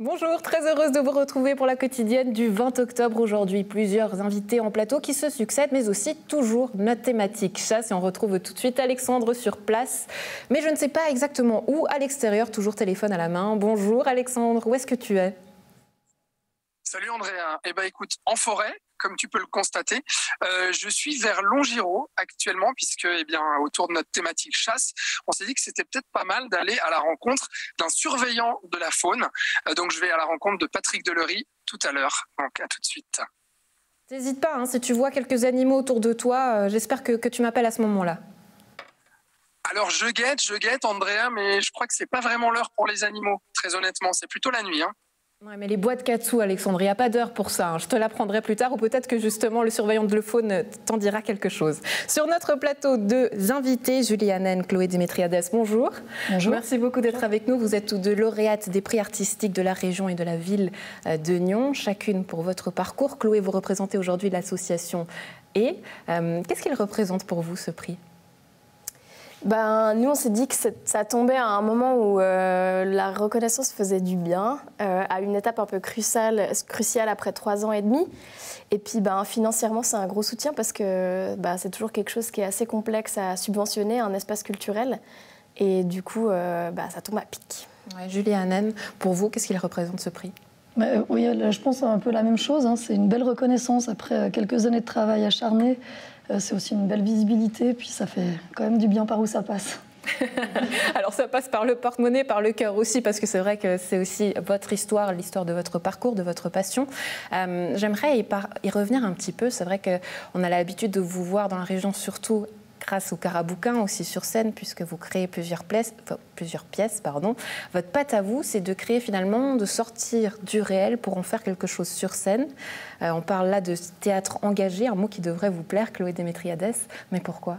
Bonjour, très heureuse de vous retrouver pour la quotidienne du 20 octobre. Aujourd'hui, plusieurs invités en plateau qui se succèdent, mais aussi toujours notre thématique chasse. Et on retrouve tout de suite Alexandre sur place. Mais je ne sais pas exactement où, à l'extérieur, toujours téléphone à la main. Bonjour Alexandre, où est-ce que tu es? Salut Andrea. Eh ben écoute, en forêt, comme tu peux le constater, je suis vers Longiro actuellement, puisque autour de notre thématique chasse, on s'est dit que c'était peut-être pas mal d'aller à la rencontre d'un surveillant de la faune. Donc je vais à la rencontre de Patrick Delory tout à l'heure. Donc à tout de suite. N'hésite pas, si tu vois quelques animaux autour de toi, j'espère que tu m'appelles à ce moment-là. Alors je guette Andrea, mais je crois que c'est pas vraiment l'heure pour les animaux, très honnêtement, c'est plutôt la nuit. Ouais, mais les bois de Katsu, Alexandre, il n'y a pas d'heure pour ça. Je te l'apprendrai plus tard, ou peut-être que justement le surveillant de la faune t'en dira quelque chose. Sur notre plateau, deux invités, Julie Hannen, Chloé Démétriades, bonjour. Bonjour. Merci beaucoup d'être avec nous. Vous êtes tous deux lauréates des prix artistiques de la région et de la ville de Nyon, chacune pour votre parcours. Chloé, vous représentez aujourd'hui l'association Et. Qu'est-ce qu'il représente pour vous, ce prix ? Nous, on s'est dit que ça tombait à un moment où la reconnaissance faisait du bien, à une étape un peu cruciale après 3 ans et demi. Et puis, financièrement, c'est un gros soutien parce que c'est toujours quelque chose qui est assez complexe à subventionner, un espace culturel. Et du coup, ça tombe à pic. Ouais, Julie Hannen, pour vous, qu'est-ce qu'il représente, ce prix ? Oui, je pense un peu la même chose. C'est une belle reconnaissance après quelques années de travail acharné. C'est aussi une belle visibilité, puis ça fait quand même du bien par où ça passe. Alors ça passe par le porte-monnaie, par le cœur aussi, parce que c'est vrai que c'est aussi votre histoire, l'histoire de votre parcours, de votre passion. J'aimerais y revenir un petit peu. C'est vrai qu'on a l'habitude de vous voir dans la région, surtout grâce au Carabouquin, aussi sur scène, puisque vous créez plusieurs pièces. Votre patte à vous, c'est de créer finalement, de sortir du réel pour en faire quelque chose sur scène. On parle là de théâtre engagé, un mot qui devrait vous plaire, Chloé Démétriades. Mais pourquoi ?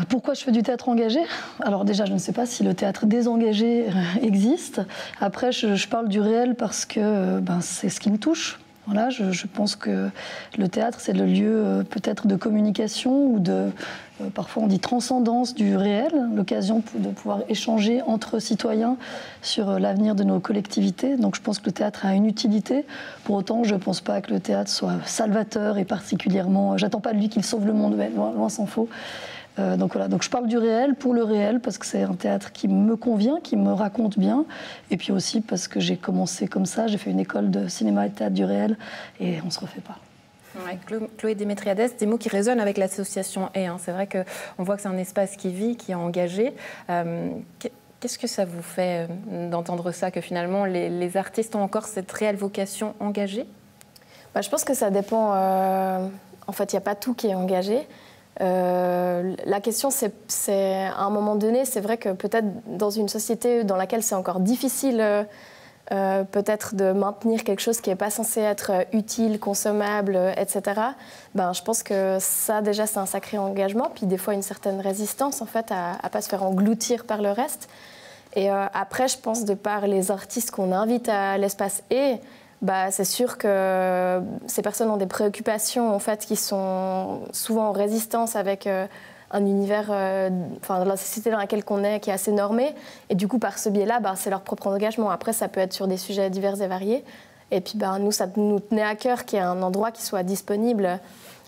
Pourquoi je fais du théâtre engagé ? Alors déjà, je ne sais pas si le théâtre désengagé existe. Après, je parle du réel parce que c'est ce qui me touche. Voilà, je pense que le théâtre, c'est le lieu peut-être de communication ou de, parfois on dit transcendance du réel, l'occasion de pouvoir échanger entre citoyens sur l'avenir de nos collectivités. Donc je pense que le théâtre a une utilité. Pour autant, je ne pense pas que le théâtre soit salvateur et particulièrement... J'attends pas de lui qu'il sauve le monde, loin s'en faut. Donc voilà, donc je parle du réel pour le réel parce que c'est un théâtre qui me convient, qui me raconte bien, et puis aussi parce que j'ai commencé comme ça, j'ai fait une école de cinéma et de théâtre du réel, et on ne se refait pas. Ouais, Chloé Démétriades, des mots qui résonnent avec l'association Et. C'est vrai qu'on voit que c'est un espace qui vit, qui est engagé. Qu'est-ce que ça vous fait d'entendre ça, que finalement les artistes ont encore cette réelle vocation engagée ? Je pense que ça dépend. En fait, il n'y a pas tout qui est engagé. La question, c'est à un moment donné, c'est vrai que peut-être dans une société dans laquelle c'est encore difficile peut-être de maintenir quelque chose qui n'est pas censé être utile, consommable, etc. Je pense que ça, déjà, c'est un sacré engagement, puis des fois une certaine résistance en fait à ne pas se faire engloutir par le reste. Et après, je pense, de par les artistes qu'on invite à l'espace Et, c'est sûr que ces personnes ont des préoccupations en fait, qui sont souvent en résistance avec un univers, la société dans laquelle on est, qui est assez normée. Et du coup, par ce biais-là, c'est leur propre engagement. Après, ça peut être sur des sujets divers et variés. Et puis, nous, ça nous tenait à cœur qu'il y ait un endroit qui soit disponible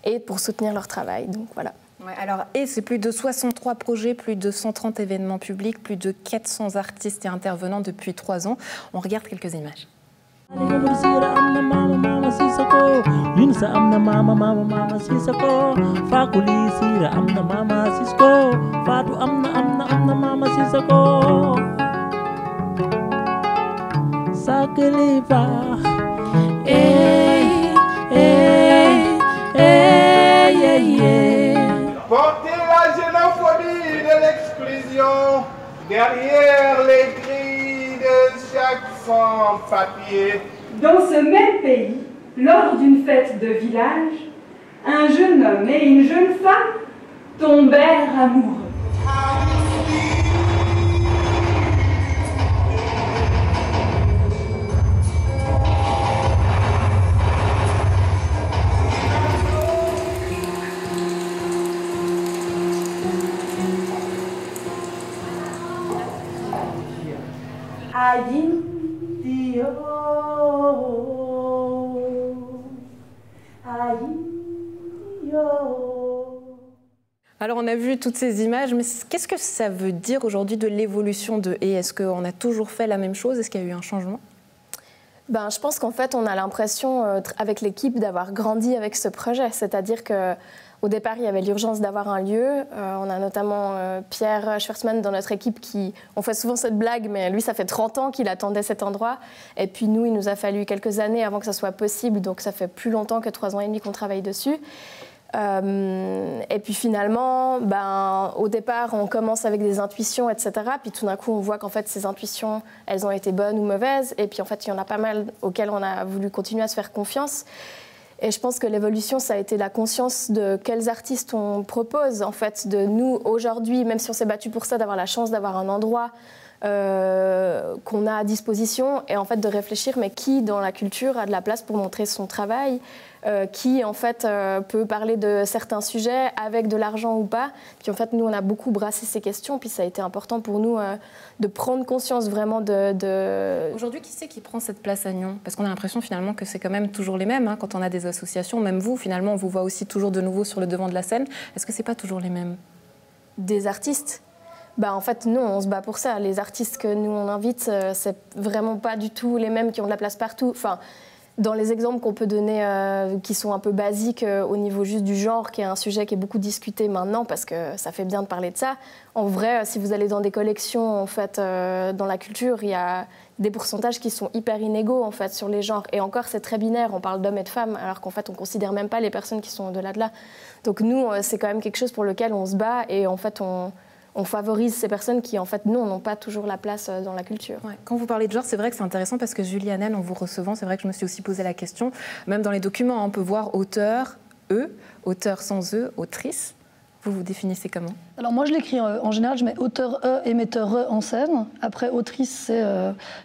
et pour soutenir leur travail. Donc, voilà. Ouais, alors, et c'est plus de 63 projets, plus de 130 événements publics, plus de 400 artistes et intervenants depuis 3 ans. On regarde quelques images. Porter la xénophobie de l'exclusion derrière les grilles de chaque sans-papier. Dans ce même pays, lors d'une fête de village, un jeune homme et une jeune femme tombèrent amoureux. Adine Alors on a vu toutes ces images, mais qu'est-ce que ça veut dire aujourd'hui de l'évolution de Et? Est-ce qu'on a toujours fait la même chose? Est-ce qu'il y a eu un changement? Je pense qu'en fait, on a l'impression, avec l'équipe, d'avoir grandi avec ce projet. C'est-à-dire qu'au départ, il y avait l'urgence d'avoir un lieu. On a notamment Pierre Schwarzman dans notre équipe on fait souvent cette blague, mais lui, ça fait 30 ans qu'il attendait cet endroit. Et puis nous, il nous a fallu quelques années avant que ça soit possible. Donc ça fait plus longtemps que 3 ans et demi qu'on travaille dessus. Et puis finalement, au départ, on commence avec des intuitions, etc. Puis tout d'un coup, on voit qu'en fait, ces intuitions, elles ont été bonnes ou mauvaises. Et puis en fait, il y en a pas mal auxquelles on a voulu continuer à se faire confiance. Et je pense que l'évolution, ça a été la conscience de quels artistes on propose. En fait, de nous, aujourd'hui, même si on s'est battu pour ça, d'avoir la chance d'avoir un endroit qu'on a à disposition. Et en fait, de réfléchir, mais qui, dans la culture, a de la place pour montrer son travail, qui en fait peut parler de certains sujets avec de l'argent ou pas. Puis en fait, nous, on a beaucoup brassé ces questions, puis ça a été important pour nous de prendre conscience vraiment de... Aujourd'hui, qui c'est qui prend cette place à Nyon? Parce qu'on a l'impression finalement que c'est quand même toujours les mêmes, hein, quand on a des associations, même vous, finalement, on vous voit aussi toujours de nouveau sur le devant de la scène. Est-ce que c'est pas toujours les mêmes? Des artistes? En fait, non, on se bat pour ça. Les artistes que nous, on invite, c'est vraiment pas du tout les mêmes qui ont de la place partout. Enfin, dans les exemples qu'on peut donner, qui sont un peu basiques au niveau juste du genre, qui est un sujet qui est beaucoup discuté maintenant, parce que ça fait bien de parler de ça. En vrai, si vous allez dans des collections, en fait, dans la culture, il y a des pourcentages qui sont hyper inégaux, en fait, sur les genres. Et encore, c'est très binaire, on parle d'hommes et de femmes, alors qu'en fait, on considère même pas les personnes qui sont au-delà de là. Donc nous, c'est quand même quelque chose pour lequel on se bat, et en fait, on favorise ces personnes qui, en fait, non, n'ont pas toujours la place dans la culture. Ouais. Quand vous parlez de genre, c'est vrai que c'est intéressant parce que Julie Hanen, en vous recevant, c'est vrai que je me suis aussi posé la question. Même dans les documents, on peut voir auteur, auteur sans autrice. Vous vous définissez comment? Alors moi, je l'écris en général, je mets auteur et metteur en scène. Après, autrice, c'est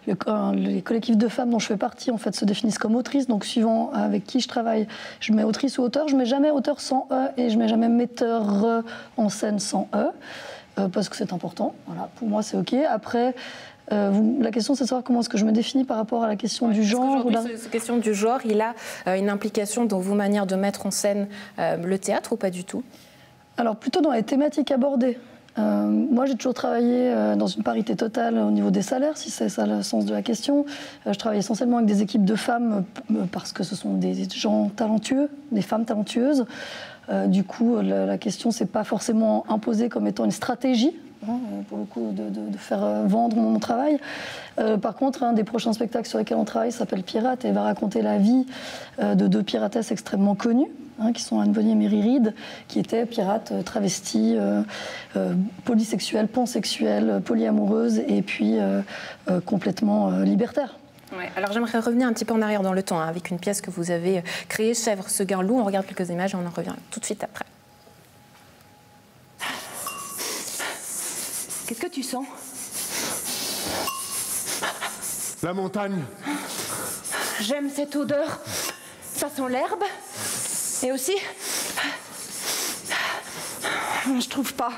les collectifs de femmes dont je fais partie, en fait, se définissent comme autrice. Donc, suivant avec qui je travaille, je mets autrice ou auteur. Je mets jamais auteur sans et je mets jamais metteur en scène sans parce que c'est important. Voilà, pour moi, c'est OK. Après, la question, c'est de savoir comment est-ce que je me définis par rapport à la question du genre. Cette question du genre, il a une implication dans vos manières de mettre en scène le théâtre ou pas du tout? Alors, plutôt dans les thématiques abordées. Moi, j'ai toujours travaillé dans une parité totale au niveau des salaires, si c'est ça le sens de la question. Je travaille essentiellement avec des équipes de femmes parce que ce sont des gens talentueux, des femmes talentueuses. Du coup, la question, c'est pas forcément imposée comme étant une stratégie, pour le coup, de faire vendre mon travail. Par contre, un des prochains spectacles sur lesquels on travaille s'appelle Pirate et va raconter la vie de 2 piratesses extrêmement connues, qui sont Anne Bonny et Mary Read, qui étaient pirates travesties, polysexuelles, pansexuelles, polyamoureuses et puis complètement libertaires. Ouais. Alors j'aimerais revenir un petit peu en arrière dans le temps, avec une pièce que vous avez créée, Chèvre, Seguin, Loup. On regarde quelques images et on en revient tout de suite après. Qu'est-ce que tu sens? La montagne. J'aime cette odeur. Ça sent l'herbe. Et aussi... Je trouve pas.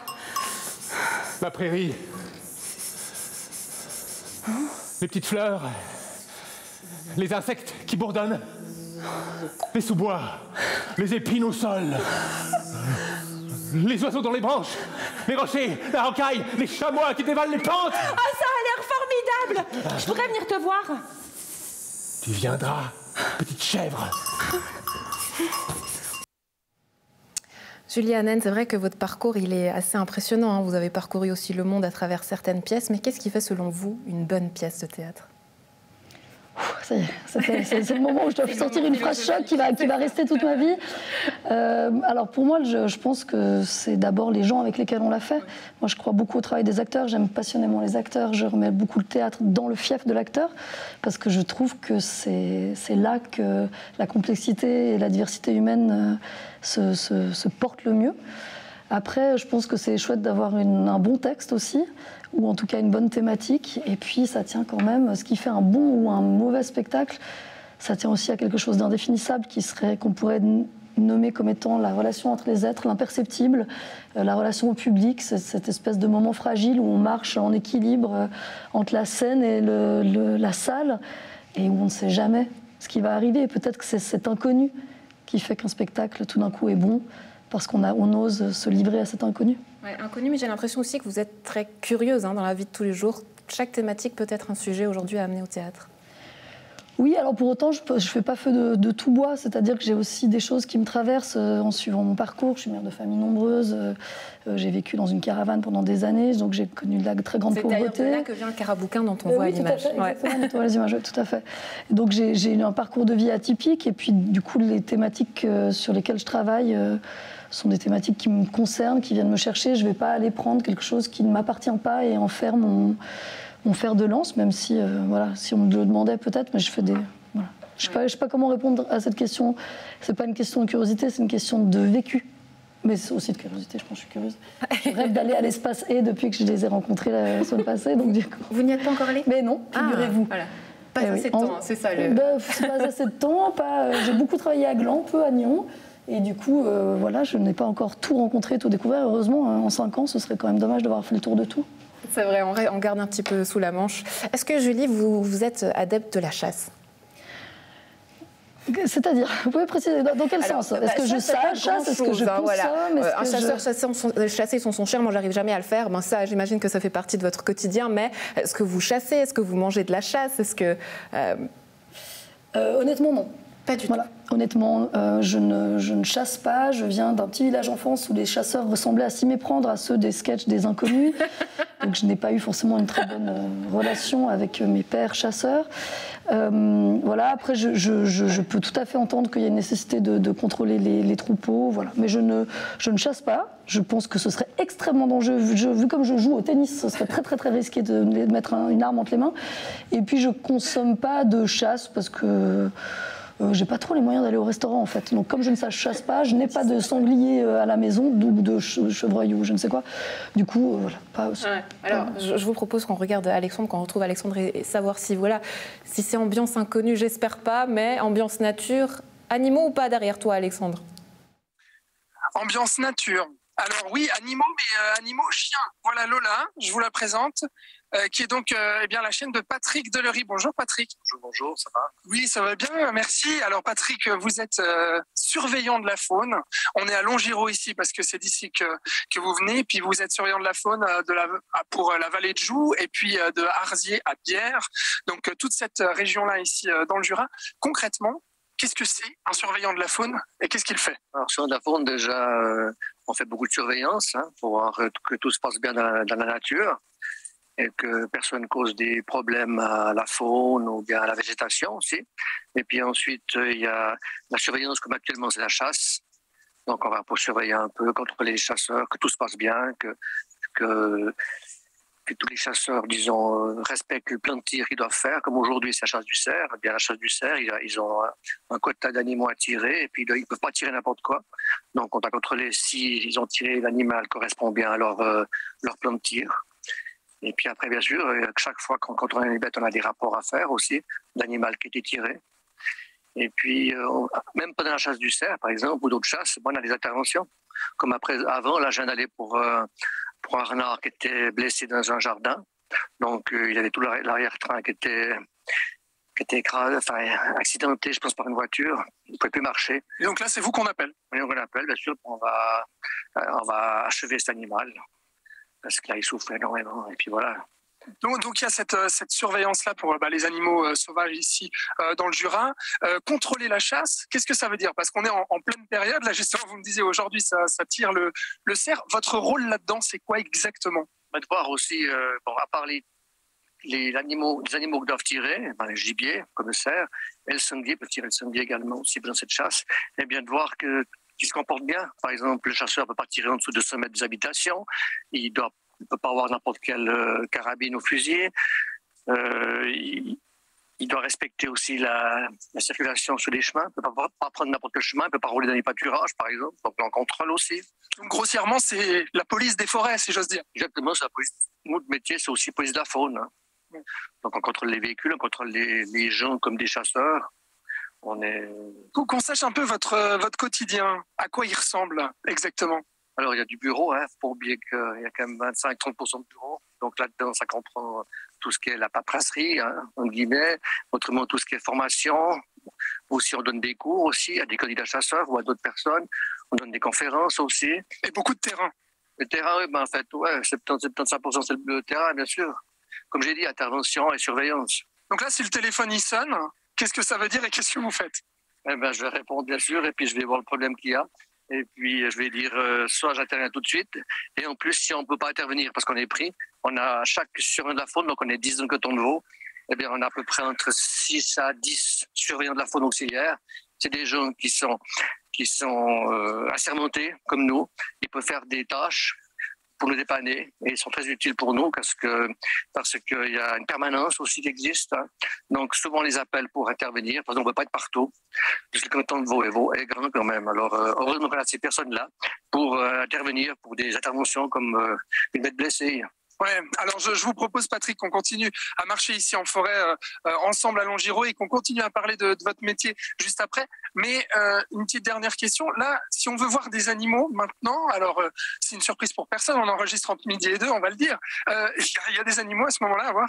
La prairie. Les petites fleurs. Les insectes qui bourdonnent. Les sous-bois. Les épines au sol. Les oiseaux dans les branches. Les rochers, la rocaille, les chamois qui dévalent les pentes. Ah, ça a l'air formidable! Je pourrais venir te voir. Tu viendras, petite chèvre. Julie Hanen, c'est vrai que votre parcours, il est assez impressionnant. Vous avez parcouru aussi le monde à travers certaines pièces. Mais qu'est-ce qui fait, selon vous, une bonne pièce de théâtre? Ça y est, c'est le moment où je dois sortir une phrase choc qui va rester toute ma vie. Alors pour moi, je pense que c'est d'abord les gens avec lesquels on l'a fait. Moi, je crois beaucoup au travail des acteurs. J'aime passionnément les acteurs. Je remets beaucoup le théâtre dans le fief de l'acteur parce que je trouve que c'est là que la complexité et la diversité humaine se portent le mieux. Après, je pense que c'est chouette d'avoir un bon texte aussi, ou en tout cas une bonne thématique. Et puis, ça tient quand même, ce qui fait un bon ou un mauvais spectacle, ça tient aussi à quelque chose d'indéfinissable qu'on pourrait nommer comme étant la relation entre les êtres, l'imperceptible, la relation au public, cette espèce de moment fragile où on marche en équilibre entre la scène et la salle. et où on ne sait jamais ce qui va arriver. Peut-être que c'est cet inconnu qui fait qu'un spectacle, tout d'un coup, est bon, parce on ose se livrer à cet inconnu. Ouais, inconnu, mais j'ai l'impression aussi que vous êtes très curieuse dans la vie de tous les jours. Chaque thématique peut être un sujet aujourd'hui à amener au théâtre. Oui, alors pour autant, je ne fais pas feu de tout bois, c'est-à-dire que j'ai aussi des choses qui me traversent en suivant mon parcours. Je suis mère de famille nombreuse, j'ai vécu dans une caravane pendant des années, donc j'ai connu de la très grande pauvreté. C'est d'ailleurs de là que vient le carabouquin dont on voit oui, l'image. Exactement, dont on voit les images, tout à fait. Donc j'ai eu un parcours de vie atypique, et puis du coup, les thématiques sur lesquelles je travaille sont des thématiques qui me concernent, qui viennent me chercher. Je ne vais pas aller prendre quelque chose qui ne m'appartient pas et en faire mon fer de lance, même si, voilà, si on me le demandait peut-être, mais je fais des... Voilà. Je ne sais pas comment répondre à cette question. Ce n'est pas une question de curiosité, c'est une question de vécu. Mais c'est aussi de curiosité, je pense que je suis curieuse. Je rêve d'aller à l'espace et depuis que je les ai rencontrés la semaine passée. Donc, du coup... Vous n'y êtes pas encore allé? Mais non, figurez-vous. Voilà. Pas assez de temps, c'est ça le... Pas assez de temps, j'ai beaucoup travaillé à Gland, peu à Nyon. Et du coup, voilà, je n'ai pas encore tout rencontré, tout découvert. Heureusement, en 5 ans, ce serait quand même dommage d'avoir fait le tour de tout. C'est vrai, on garde un petit peu sous la manche. Est-ce que, Julie, vous êtes adepte de la chasse? C'est-à-dire, vous pouvez préciser dans quel sens? Est-ce que je chasse? Est-ce que je consomme? Un chasseur chasser son chien, moi j'arrive jamais à le faire. Ben ça, j'imagine que ça fait partie de votre quotidien. Mais est-ce que vous chassez? Est-ce que vous mangez de la chasse? Est-ce que honnêtement, non. Pas du tout. Honnêtement, je ne chasse pas. Je viens d'un petit village enfance où les chasseurs ressemblaient à s'y méprendre à ceux des sketchs des Inconnus. Donc je n'ai pas eu forcément une très bonne relation avec mes pères chasseurs. Voilà. Après, je peux tout à fait entendre qu'il y a une nécessité de contrôler les troupeaux. Voilà. Mais je ne chasse pas. Je pense que ce serait extrêmement dangereux. Vu comme je joue au tennis, ce serait très très très risqué de mettre une arme entre les mains. Et puis je consomme pas de chasse parce que j'ai pas trop les moyens d'aller au restaurant en fait. Donc comme je ne chasse pas, je n'ai pas de sanglier à la maison, ou de chevreuil ou je ne sais quoi. Du coup, voilà. Pas aussi. Ouais. Alors, je vous propose qu'on regarde Alexandre, qu'on retrouve Alexandre et savoir si si c'est ambiance inconnue, j'espère pas, mais ambiance nature, animaux ou pas derrière toi, Alexandre? Ambiance nature. Alors oui, animaux, mais animaux chiens. Voilà Lola, je vous la présente. Qui est donc la chaîne de Patrick Delery. Bonjour Patrick. Bonjour, ça va? Oui, ça va bien, merci. Alors Patrick, vous êtes surveillant de la faune. On est à Longiro ici parce que c'est d'ici que vous venez. Puis vous êtes surveillant de la faune pour la vallée de Joux et puis de Arzier à Bière. Donc toute cette région-là ici dans le Jura. Concrètement, qu'est-ce que c'est un surveillant de la faune et qu'est-ce qu'il fait? Alors, sur la faune, déjà, on fait beaucoup de surveillance pour voir que tout se passe bien dans la nature et que personne cause des problèmes à la faune ou bien à la végétation aussi. Et puis ensuite, il y a la surveillance comme actuellement, c'est la chasse. Donc on va pour surveiller un peu, contrôler les chasseurs, que tout se passe bien, que tous les chasseurs, disons, respectent le plan de tir qu'ils doivent faire. Comme aujourd'hui, c'est la chasse du cerf. Eh bien, la chasse du cerf, ils ont un quota d'animaux à tirer et puis ils ne peuvent pas tirer n'importe quoi. Donc on doit contrôler s'ils ont tiré l'animal correspond bien à leur plan de tir. Et puis après, bien sûr, chaque fois qu'on contrôle les bêtes, on a des rapports à faire aussi d'animal qui a été tiré. Et puis, même pendant la chasse du cerf, par exemple, ou d'autres chasses, on a des interventions. Comme avant, là, je viens d'aller pour un renard qui était blessé dans un jardin. Donc, il y avait tout l'arrière-train qui était écrasé, accidenté, je pense, par une voiture. Il ne pouvait plus marcher. Et donc là, c'est vous qu'on appelle? Oui, on l'appelle, bien sûr. On va achever cet animal. Parce que là, il souffre énormément. Et puis voilà. Donc il y a cette surveillance-là pour les animaux sauvages ici dans le Jura. Contrôler la chasse, qu'est-ce que ça veut dire? Parce qu'on est en pleine période. Là, justement, vous me disiez aujourd'hui, ça tire le cerf. Votre rôle là-dedans, c'est quoi exactement? De voir aussi, à part les animaux qui doivent tirer, les gibiers, comme le cerf, et le sanglier, peuvent tirer le sanglier également aussi dans cette chasse. Et bien de voir qu'ils se comportent bien. Par exemple, le chasseur ne peut pas tirer en dessous de 100 mètres des habitations. Il ne peut pas avoir n'importe quelle carabine ou fusil. Il doit respecter aussi la circulation sur les chemins. Il ne peut pas prendre n'importe quel chemin. Il ne peut pas rouler dans les pâturages, par exemple. Donc, on contrôle aussi. Donc, grossièrement, c'est la police des forêts, si j'ose dire. Exactement, c'est la police. Notre métier, c'est aussi police de la faune. Hein. Donc, on contrôle les véhicules, on contrôle les gens comme des chasseurs. Qu'on sache un peu votre quotidien. À quoi il ressemble exactement? Alors, il y a du bureau. Il ne faut pas oublier qu'il y a quand même 25-30% de bureau. Donc là-dedans, ça comprend tout ce qui est la paperasserie, hein, en guillemets, autrement tout ce qui est formation. Aussi, on donne des cours aussi à des candidats chasseurs ou à d'autres personnes. On donne des conférences aussi. Et beaucoup de terrain. Le terrain, oui, en fait, ouais, 70-75% c'est le terrain, bien sûr. Comme j'ai dit, intervention et surveillance. Donc là, si le téléphone y sonne, qu'est-ce que ça veut dire et qu'est-ce que vous faites? Eh ben, je vais répondre, bien sûr, et puis je vais voir le problème qu'il y a. Et puis, je vais dire, soit j'interviens tout de suite, et en plus, si on ne peut pas intervenir parce qu'on est pris, on a chaque surveillant de la faune, donc on est 10 dans le canton de Vaud, eh bien, on a à peu près entre 6 à 10 surveillants de la faune auxiliaire. C'est des gens qui sont assermentés, comme nous. Ils peuvent faire des tâches pour nous dépanner, et ils sont très utiles pour nous parce qu'il y a une permanence aussi qui existe. Hein. Donc, souvent, on les appelle pour intervenir, parce qu'on ne peut pas être partout. Parce que le canton de Vaud est grand quand même. Alors, heureusement qu'on a ces personnes-là pour intervenir pour des interventions comme une bête blessée. Ouais, alors je vous propose, Patrick, qu'on continue à marcher ici en forêt ensemble à Longiro et qu'on continue à parler de votre métier juste après. Mais une petite dernière question. Là, si on veut voir des animaux maintenant, alors c'est une surprise pour personne, on enregistre entre midi et 2, on va le dire. Il y a des animaux à ce moment-là à voir?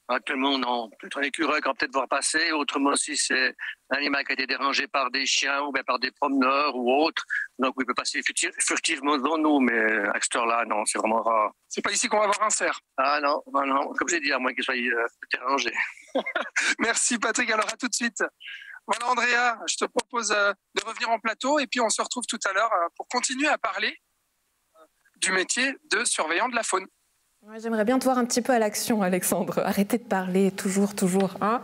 Actuellement, non. Peut-être un écureuil qu'on va peut-être voir passer. Autrement, si c'est un animal qui a été dérangé par des chiens ou bien par des promeneurs ou autres, donc il peut passer furtivement devant nous, mais à cette heure-là, non, c'est vraiment rare. C'est pas ici qu'on va voir un cerf? Ah non, non, comme j'ai dit, à moins qu'il soit dérangé. Merci Patrick, alors à tout de suite. Voilà Andrea, je te propose de revenir en plateau et puis on se retrouve tout à l'heure pour continuer à parler du métier de surveillant de la faune. Ouais, j'aimerais bien te voir un petit peu à l'action, Alexandre. Arrêtez de parler, toujours, hein.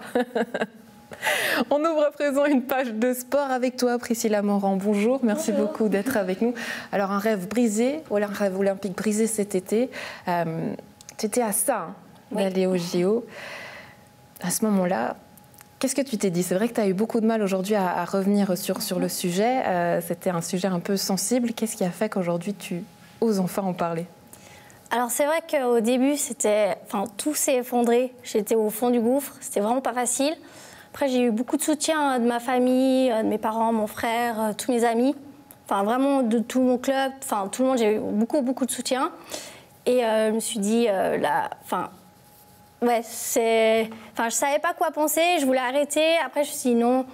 On ouvre à présent une page de sport avec toi, Priscilla Morand. Bonjour, merci beaucoup d'être avec nous. Alors, un rêve brisé, un rêve olympique brisé cet été. Tu étais à ça, d'aller au JO. À ce moment-là, qu'est-ce que tu t'es dit? C'est vrai que tu as eu beaucoup de mal aujourd'hui à revenir sur le sujet. C'était un sujet un peu sensible. Qu'est-ce qui a fait qu'aujourd'hui, tu oses enfin en parler? Alors c'est vrai qu'au début, tout s'est effondré. J'étais au fond du gouffre, c'était vraiment pas facile. Après, j'ai eu beaucoup de soutien de ma famille, de mes parents, mon frère, tous mes amis. Enfin, vraiment de tout mon club, enfin tout le monde, j'ai eu beaucoup de soutien. Et je me suis dit, je savais pas quoi penser, je voulais arrêter. Après, je me suis dit non,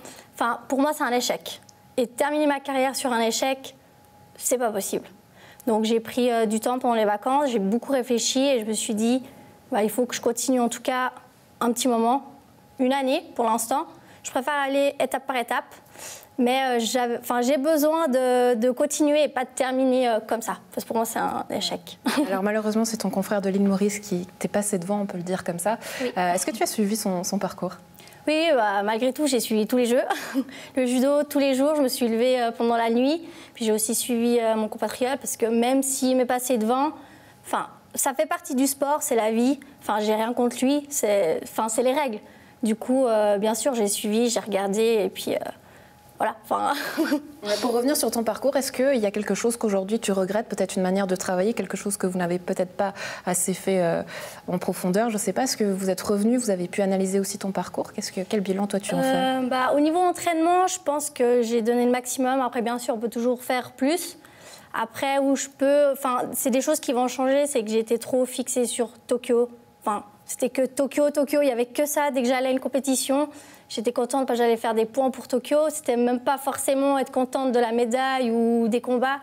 pour moi, c'est un échec. Et terminer ma carrière sur un échec, c'est pas possible. Donc j'ai pris du temps pendant les vacances, j'ai beaucoup réfléchi et je me suis dit, il faut que je continue en tout cas un petit moment, une année pour l'instant. Je préfère aller étape par étape, mais j'ai besoin de continuer et pas de terminer comme ça, parce que pour moi c'est un échec. Alors malheureusement c'est ton confrère de l'île Maurice qui t'est passé devant, on peut le dire comme ça. Oui. Est-ce que tu as suivi son parcours? Oui, malgré tout, j'ai suivi tous les jeux. Le judo, tous les jours, je me suis levée pendant la nuit. Puis j'ai aussi suivi mon compatriote parce que même s'il m'est passé devant, ça fait partie du sport, c'est la vie. J'ai rien contre lui, c'est les règles. Du coup, bien sûr, j'ai suivi, j'ai regardé et puis voilà. Pour revenir sur ton parcours, est-ce qu'il y a quelque chose qu'aujourd'hui tu regrettes, peut-être une manière de travailler, quelque chose que vous n'avez peut-être pas assez fait en profondeur? Je ne sais pas, est-ce que vous êtes revenu, vous avez pu analyser aussi ton parcours? Quel bilan toi tu en fais? Au niveau entraînement, je pense que j'ai donné le maximum. Après, bien sûr, on peut toujours faire plus. Après, où je peux... c'est des choses qui vont changer, c'est que j'ai été trop fixée sur Tokyo. C'était que Tokyo, il n'y avait que ça. Dès que j'allais à une compétition, j'étais contente parce que j'allais faire des points pour Tokyo. C'était même pas forcément être contente de la médaille ou des combats.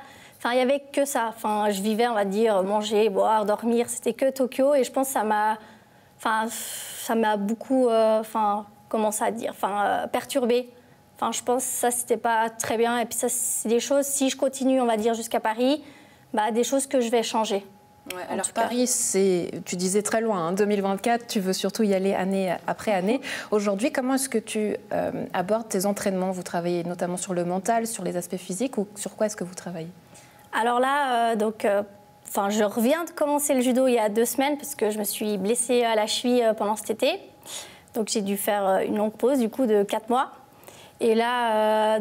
Il n'y avait que ça. Je vivais, on va dire, manger, boire, dormir. C'était que Tokyo. Et je pense que ça m'a beaucoup, perturbée. Je pense que ça, c'était pas très bien. Et puis ça, c'est des choses, si je continue, on va dire, jusqu'à Paris, des choses que je vais changer. Ouais, alors Paris, tu disais très loin, 2024, tu veux surtout y aller année après année. Aujourd'hui, comment est-ce que tu abordes tes entraînements? Vous travaillez notamment sur le mental, sur les aspects physiques, ou sur quoi est-ce que vous travaillez? Alors là, je reviens de commencer le judo il y a 2 semaines parce que je me suis blessée à la cheville pendant cet été. Donc j'ai dû faire une longue pause du coup de 4 mois. Et là,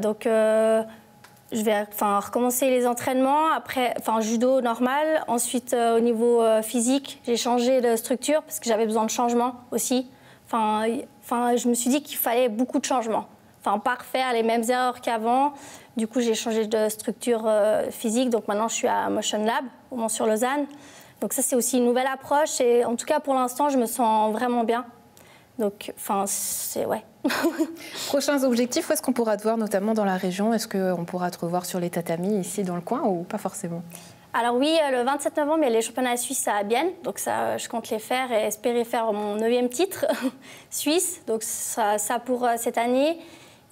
je vais recommencer les entraînements, après, judo normal. Ensuite, au niveau physique, j'ai changé de structure parce que j'avais besoin de changement aussi. Je me suis dit qu'il fallait beaucoup de changements. Pas refaire les mêmes erreurs qu'avant. Du coup, j'ai changé de structure physique. Donc maintenant, je suis à Motion Lab, au Mont-sur-Lausanne. Donc ça, c'est aussi une nouvelle approche. Et en tout cas, pour l'instant, je me sens vraiment bien. Donc, enfin, c'est... Ouais. Prochains objectifs, où est-ce qu'on pourra te voir, notamment dans la région? Est-ce qu'on pourra te revoir sur les tatamis, ici, dans le coin, ou pas forcément? Alors oui, le 27 novembre, il y a les championnats suisses à Bienne. Donc ça, je compte les faire et espérer faire mon 9e titre suisse. Donc ça pour cette année.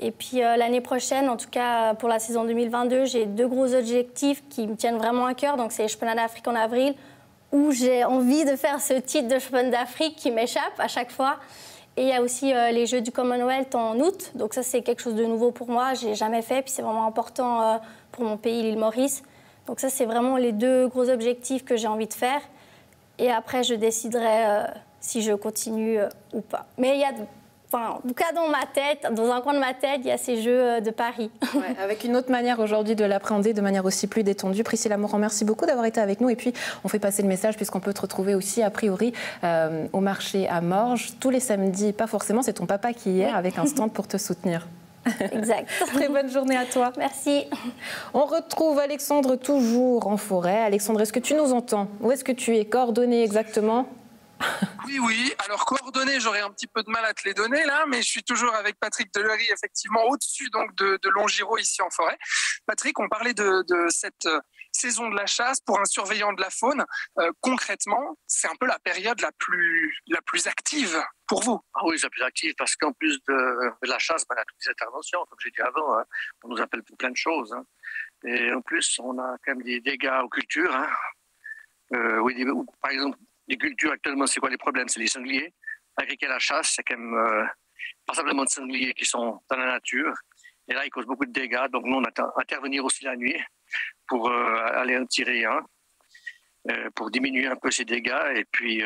Et puis l'année prochaine, en tout cas pour la saison 2022, j'ai 2 gros objectifs qui me tiennent vraiment à cœur. Donc c'est les championnats d'Afrique en avril, où j'ai envie de faire ce titre de championne d'Afrique qui m'échappe à chaque fois. Et il y a aussi les Jeux du Commonwealth en août. Donc ça, c'est quelque chose de nouveau pour moi. Je n'ai jamais fait. Puis c'est vraiment important pour mon pays, l'île Maurice. Donc ça, c'est vraiment les 2 gros objectifs que j'ai envie de faire. Et après, je déciderai si je continue ou pas. Mais il y a, en tout cas dans ma tête, dans un coin de ma tête, il y a ces Jeux de Paris. Ouais, avec une autre manière aujourd'hui de l'appréhender, de manière aussi plus détendue. Priscilla Morand, merci beaucoup d'avoir été avec nous. Et puis, on fait passer le message, puisqu'on peut te retrouver aussi, a priori, au marché à Morges, tous les samedis. Pas forcément, c'est ton papa qui est hier, avec un stand pour te soutenir. Exact. Très bonne journée à toi. Merci. On retrouve Alexandre toujours en forêt. Alexandre, est-ce que tu nous entends? Où est-ce que tu es coordonné exactement? Oui. Alors, coordonnées, j'aurais un petit peu de mal à te les donner, là, mais je suis toujours avec Patrick Deléry, effectivement, au-dessus donc de Longiro, ici en forêt. Patrick, on parlait de cette saison de la chasse pour un surveillant de la faune. Concrètement, c'est un peu la période la plus active pour vous. Ah oui, c'est la plus active parce qu'en plus de la chasse, on a toutes les interventions, comme j'ai dit avant. Hein, on nous appelle pour plein de choses. Hein. Et en plus, on a quand même des dégâts aux cultures. Hein. Par exemple, les cultures actuellement, c'est quoi les problèmes? C'est les sangliers. Malgré qu'il y a la chasse, c'est quand même passablement de sangliers qui sont dans la nature. Et là, ils causent beaucoup de dégâts. Donc nous, on a intervenir aussi la nuit pour aller en tirer un, pour diminuer un peu ces dégâts. Et puis,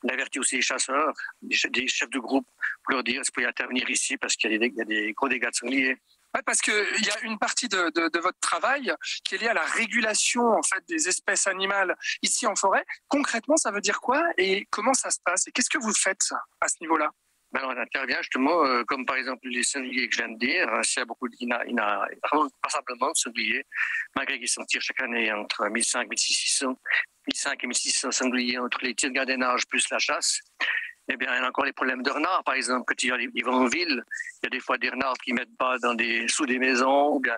on avertit aussi les chasseurs, des chefs de groupe, pour leur dire qu'il faut y intervenir ici parce qu'il y a des gros dégâts de sangliers. Ouais, parce qu'il y a une partie de votre travail qui est liée à la régulation en fait, des espèces animales ici en forêt. Concrètement, ça veut dire quoi et comment ça se passe? Et qu'est-ce que vous faites à ce niveau-là? Ben, on intervient justement, comme par exemple les sangliers que je viens de dire. Il y a beaucoup il y a vraiment passablement de sangliers, malgré qu'ils s'en tirent chaque année entre 1500 et 1600 sangliers entre les tirs de gardiennage plus la chasse. Eh bien, il y a encore les problèmes de renards, par exemple. Quand ils vont en ville, il y a des fois des renards qui ne mettent pas sous des maisons ou bien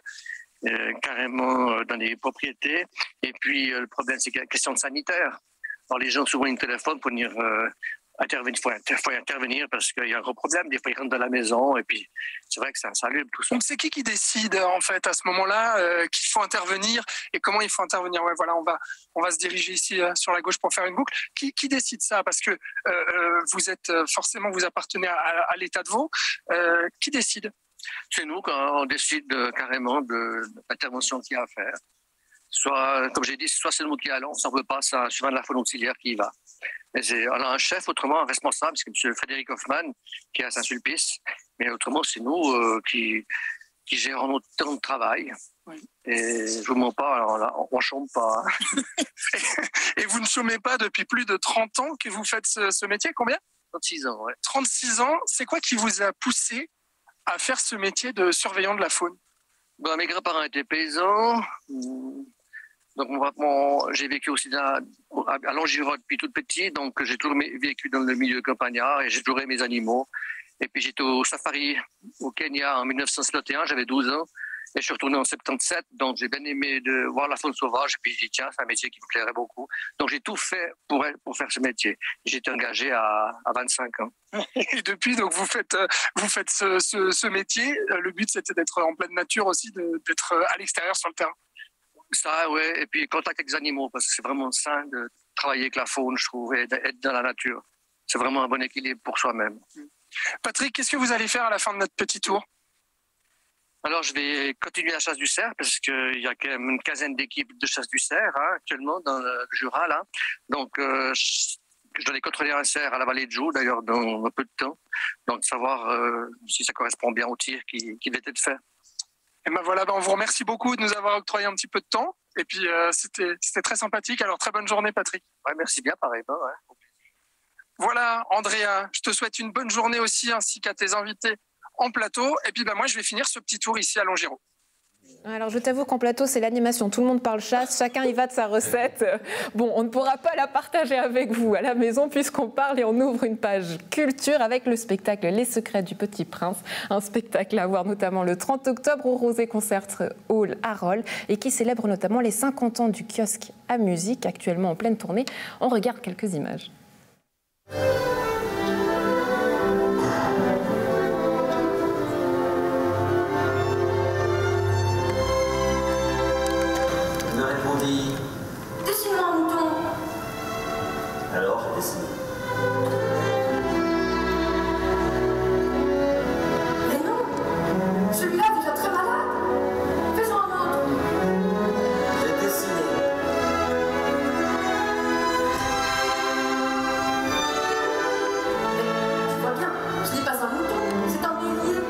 carrément dans des propriétés. Et puis, le problème, c'est qu'il y a la question de sanitaire. Alors, les gens souvent ils téléphonent pour venir intervenir. Il faut intervenir parce qu'il y a un gros problème. Des fois, ils rentrent dans la maison et puis c'est vrai que c'est insalubre tout ça. Donc, c'est qui décide en fait à ce moment-là qu'il faut intervenir et comment il faut intervenir? Ouais, voilà, on va se diriger ici sur la gauche pour faire une boucle. Qui décide ça? Parce que vous êtes forcément, vous appartenez à l'état de Vaud. Qui décide? C'est nous quand on décide carrément de l'intervention qu'il y a à faire. Soit, comme j'ai dit, soit c'est nous qui allons, si on ne veut pas, c'est souvent la faune auxiliaire qui y va. Mais on a un chef, autrement, un responsable, c'est M. Frédéric Hoffman, qui est à Saint-Sulpice. Mais autrement, c'est nous qui gérons notre temps de travail. Oui. Et je ne vous mens pas, alors là, on ne chôme pas. Et vous ne chômez pas depuis plus de 30 ans que vous faites ce métier? Combien? 36 ans, oui. 36 ans, c'est quoi qui vous a poussé à faire ce métier de surveillant de la faune? Mes grands-parents étaient paysans. Donc, j'ai vécu aussi à Longiro depuis tout petit. Donc, j'ai toujours vécu dans le milieu campagnard et j'ai toujours aimé mes animaux. Et puis, j'étais au safari au Kenya en 1971, j'avais 12 ans. Et je suis retourné en 77, donc j'ai bien aimé de voir la faune sauvage. Et puis, j'ai dit, tiens, c'est un métier qui me plairait beaucoup. Donc, j'ai tout fait pour faire ce métier. J'ai été engagé à 25 ans. Et depuis, donc, vous faites ce métier. Le but, c'était d'être en pleine nature aussi, d'être à l'extérieur sur le terrain. Ça, ouais. Et puis, contact avec les animaux, parce que c'est vraiment sain de travailler avec la faune, je trouve, et d'être dans la nature. C'est vraiment un bon équilibre pour soi-même. Patrick, qu'est-ce que vous allez faire à la fin de notre petit tour? Alors, je vais continuer la chasse du cerf parce qu'il y a quand même une quinzaine d'équipes de chasse du cerf actuellement dans le Jura. Là. Donc, je dois aller contrôler un cerf à la vallée de Joux, d'ailleurs, dans un peu de temps. Donc, savoir si ça correspond bien au tir qui va être fait. Et ben voilà, on vous remercie beaucoup de nous avoir octroyé un petit peu de temps. Et puis, c'était très sympathique. Alors, très bonne journée, Patrick. Ouais, merci bien, pareil. Ouais. Voilà, Andrea, je te souhaite une bonne journée aussi, ainsi qu'à tes invités en plateau. Et puis, moi, je vais finir ce petit tour ici à Longiro. Alors je t'avoue qu'en plateau c'est l'animation, tout le monde parle chasse, chacun y va de sa recette. Bon, on ne pourra pas la partager avec vous à la maison puisqu'on parle et on ouvre une page culture avec le spectacle Les Secrets du Petit Prince, un spectacle à voir notamment le 30 octobre au Rosé Concert Hall à Rolles et qui célèbre notamment les 50 ans du kiosque à musique, actuellement en pleine tournée. On regarde quelques images. Dessine-moi un mouton. Alors, dessine. Mais non, celui-là est déjà très malade. Fais-en un autre. J'ai dessiné. Mais tu vois bien, ce n'est pas un mouton, c'est un bélier.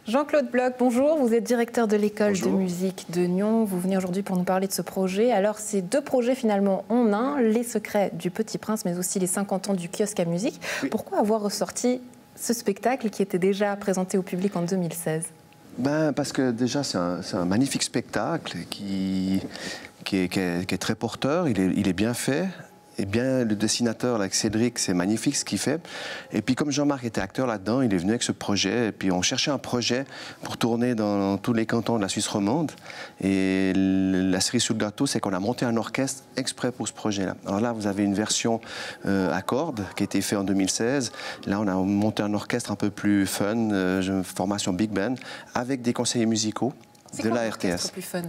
Jean-Claude Bloch, bonjour. Vous êtes directeur de l'école de musique de Nyon. Vous venez aujourd'hui pour nous parler de ce projet. Alors, c'est deux projets finalement en un, Les Secrets du Petit Prince, mais aussi les 50 ans du kiosque à musique. Oui. Pourquoi avoir ressorti ce spectacle qui était déjà présenté au public en 2016 ? Parce que déjà, c'est un magnifique spectacle qui est très porteur, il est bien fait. Et bien, le dessinateur, là, Cédric, c'est magnifique ce qu'il fait. Et puis, comme Jean-Marc était acteur là-dedans, il est venu avec ce projet. Et puis, on cherchait un projet pour tourner dans tous les cantons de la Suisse romande. Et la cerise sous le gâteau, c'est qu'on a monté un orchestre exprès pour ce projet-là. Alors là, vous avez une version à cordes qui a été faite en 2016. Là, on a monté un orchestre un peu plus fun, formation big band, avec des conseillers musicaux de la RTS. C'est plus fun.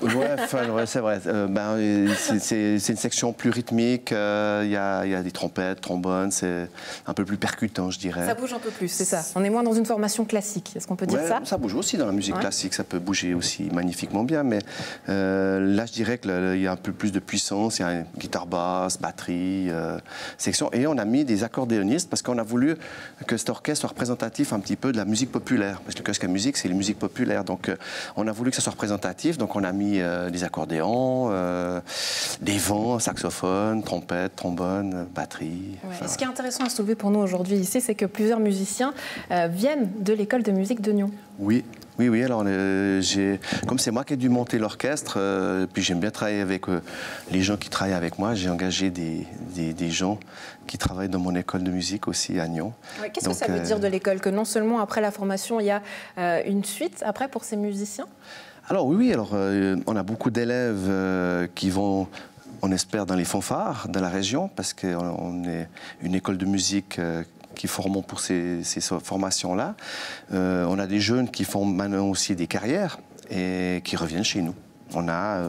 Ouais, c'est vrai. C'est une section plus rythmique. Il y a des trompettes, trombones. C'est un peu plus percutant, je dirais. Ça bouge un peu plus, c'est ça. On est moins dans une formation classique. Est-ce qu'on peut dire ça ? Ça bouge aussi dans la musique classique. Ça peut bouger aussi magnifiquement bien. Mais là, je dirais qu'il y a un peu plus de puissance. Il y a une guitare basse, batterie, section. Et on a mis des accordéonistes parce qu'on a voulu que cet orchestre soit représentatif un petit peu de la musique populaire. Parce que le kiosque à musique, c'est les musiques populaires. Donc, on a voulu que ça soit représentatif. Donc, on a mis des accordéons, des vents, saxophones, trompettes, trombones, batterie. Ouais. Ce qui est intéressant à soulever pour nous aujourd'hui ici, c'est que plusieurs musiciens viennent de l'école de musique de Nyon. Oui. Alors, comme c'est moi qui ai dû monter l'orchestre, puis j'aime bien travailler avec les gens qui travaillent avec moi, j'ai engagé des gens qui travaillent dans mon école de musique aussi à Nyon. Ouais, qu'est-ce que ça veut dire de l'école ? Que non seulement après la formation, il y a une suite après pour ces musiciens ? Alors oui, on a beaucoup d'élèves qui vont, on espère, dans les fanfares de la région, parce qu'on est une école de musique qui formons pour ces formations-là. On a des jeunes qui font maintenant aussi des carrières et qui reviennent chez nous. On a,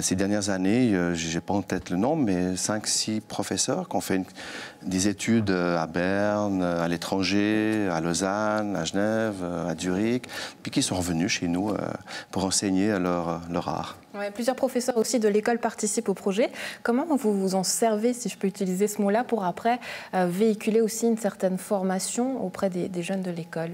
ces dernières années, je n'ai pas en tête le nombre, mais 5-6 professeurs qui ont fait des études à Berne, à l'étranger, à Lausanne, à Genève, à Zurich, puis qui sont revenus chez nous pour enseigner leur art. Ouais, plusieurs professeurs aussi de l'école participent au projet. Comment vous vous en servez, si je peux utiliser ce mot-là, pour après véhiculer aussi une certaine formation auprès des jeunes de l'école ?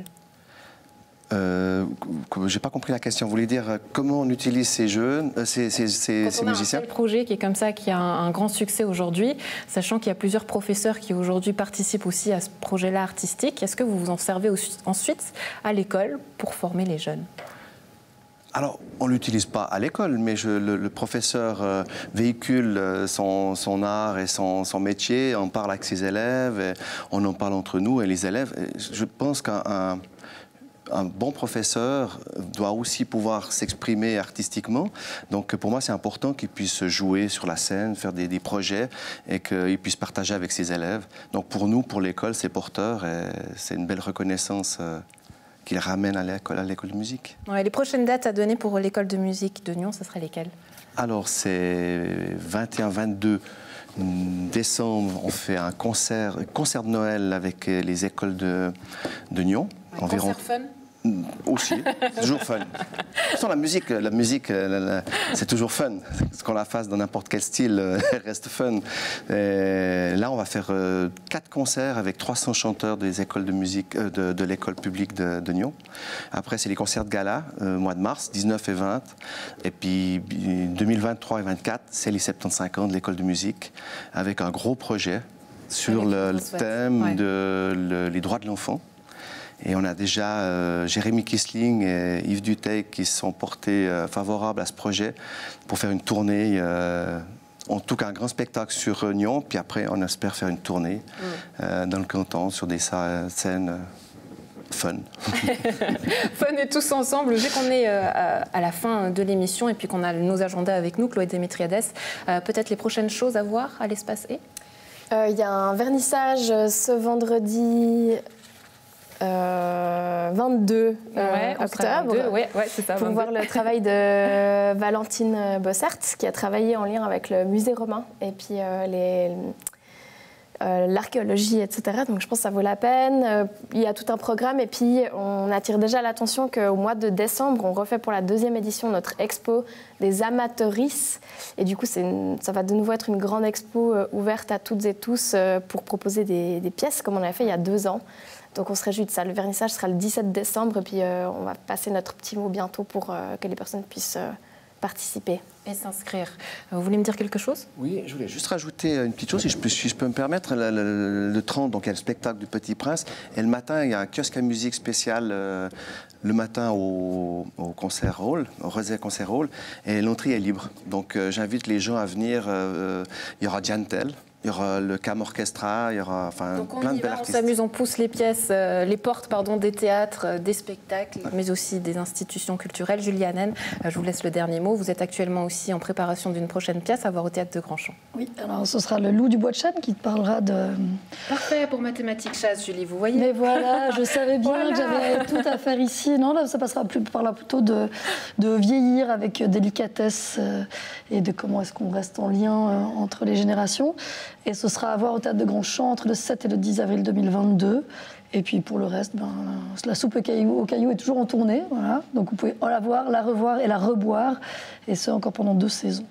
J'ai pas compris la question. Vous voulez dire comment on utilise ces jeunes, ces musiciens ? Quand on a un tel projet qui est comme ça, qui a un grand succès aujourd'hui, sachant qu'il y a plusieurs professeurs qui aujourd'hui participent aussi à ce projet-là artistique, est-ce que vous vous en servez ensuite à l'école pour former les jeunes ? Alors, on ne l'utilise pas à l'école, mais le professeur véhicule son art et son métier, on parle avec ses élèves, et on en parle entre nous et les élèves. Je pense qu'un bon professeur doit aussi pouvoir s'exprimer artistiquement. Donc pour moi, c'est important qu'il puisse jouer sur la scène, faire des projets et qu'il puisse partager avec ses élèves. Donc pour nous, pour l'école, c'est porteur et c'est une belle reconnaissance qu'il ramène à l'école de musique. Ouais, les prochaines dates à donner pour l'école de musique de Nyon, ce seraient lesquelles ? Alors, c'est 21-22 décembre, on fait un concert de Noël avec les écoles de Nyon. Un concert fun? Aussi, c'est toujours fun. Pourtant, la musique c'est toujours fun. Qu'on la fasse dans n'importe quel style, elle reste fun. Et là, on va faire 4 concerts avec 300 chanteurs des écoles de musique de l'école publique de Nyon. Après, c'est les concerts de gala, mois de mars, 19 et 20. Et puis, 2023 et 24, c'est les 75 ans de l'école de musique, avec un gros projet sur le thème des droits de l'enfant. Et on a déjà Jérémy Kissling et Yves Duteil qui sont portés favorables à ce projet pour faire une tournée, en tout cas un grand spectacle sur Nyon, puis après on espère faire une tournée dans le canton sur des scènes fun. Fun et tous ensemble. Vu qu'on est à la fin de l'émission et puis qu'on a nos agendas avec nous, Chloé Démétriades, peut-être les prochaines choses à voir à l'Espace E? Il y a un vernissage ce vendredi 22 octobre, c'est ça, pour 22. Voir le travail de Valentine Bossert, qui a travaillé en lien avec le musée romain et puis l'archéologie, etc. Donc je pense que ça vaut la peine. Il y a tout un programme et puis on attire déjà l'attention qu'au mois de décembre, on refait pour la 2e édition notre expo des amateuristes. Et du coup, ça va de nouveau être une grande expo ouverte à toutes et tous pour proposer des pièces comme on avait fait il y a 2 ans. Donc on se réjouit de ça. Le vernissage sera le 17 décembre et puis on va passer notre petit mot bientôt pour que les personnes puissent participer. Et s'inscrire. Vous voulez me dire quelque chose? Oui, je voulais juste rajouter une petite chose, si je peux me permettre. Le 30, donc il y a le spectacle du Petit Prince. Et le matin, il y a un kiosque à musique spécial le matin au concert hall, au Rosé Concert Hall. Et l'entrée est libre. Donc j'invite les gens à venir. Il y aura Diane Tell. Il y aura le Cam Orchestra, il y aura plein de belles artistes. On s'amuse, on pousse les pièces, les portes des théâtres, des spectacles, mais aussi des institutions culturelles. Julie Hanen, je vous laisse le dernier mot. Vous êtes actuellement aussi en préparation d'une prochaine pièce à voir au Théâtre de Grandchamp. Oui, alors ce sera Le Loup du Bois de Chêne qui parlera de... Parfait pour mathématiques chasse, Julie, vous voyez. Mais voilà, je savais bien que j'avais tout à faire ici. Non, là, ça passera par là plutôt de vieillir avec délicatesse et de comment est-ce qu'on reste en lien entre les générations. Et ce sera à voir au Théâtre de Grandchamp entre le 7 et le 10 avril 2022. Et puis pour le reste, la soupe au caillou est toujours en tournée. Voilà. Donc vous pouvez la voir, la revoir et la reboire. Et ce, encore pendant 2 saisons.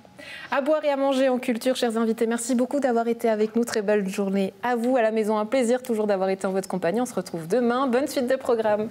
À boire et à manger en culture, chers invités. Merci beaucoup d'avoir été avec nous. Très belle journée à vous, à la maison. Un plaisir toujours d'avoir été en votre compagnie. On se retrouve demain. Bonne suite de programme.